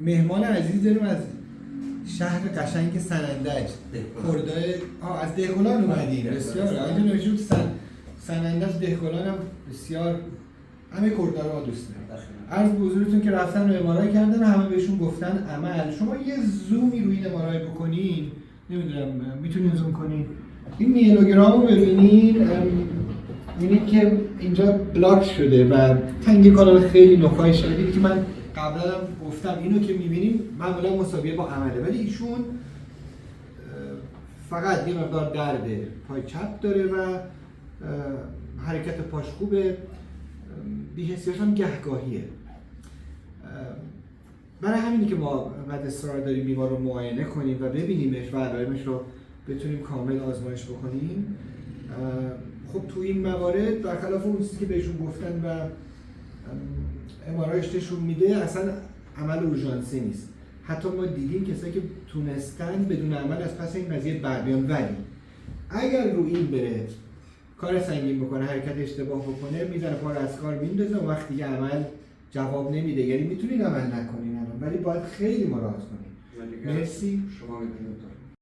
مهمان عزیز داریم از شهر قشنگ سنندج کردای از دهقلان اومدیم. بسیار عالی. نوشود سنندج دهقلان هم بسیار همه کردا رو دوست دارم. عرض به حضورتون که رفتن و امارای کردن و همه بهشون گفتن عمل. شما یه زومی روی این امارای بکنین، نمیدونم میتونین زوم کنین، این میلوگرام رو ببینین، میبینید که اینجا بلاک شده و تنگ کانال خیلی نکای شدید که من قبلا هم گفتم اینو که میبینیم معمولا مساویه با عمله، ولی ایشون فقط یه مقدار درد پای چپ داره و حرکت پاش خوبه، بی‌حسیاش هم گهگاهیه. برای همینی که ما بعد اصرار داریم بیمار رو معاینه کنیم و ببینیمش و علائمش رو بتونیم کامل آزمایش بکنیم. خب تو این موارد برخلاف اون چیزی که بهشون گفتن و امارایش نشون میده اصلا عمل اورژانسی نیست. حتی ما دیدیم کسایی که تونستن بدون عمل از پس این قضیه بر بیان، ولی اگر رو این بره کار سنگین بکنه، حرکت اشتباه بکنه، میذاره پا رو از کار میندازه و وقتی که عمل جواب نمیده. یعنی میتونین عمل نکنین الان، ولی باید خیلی مراعات کنین. مرسی. شما میتونید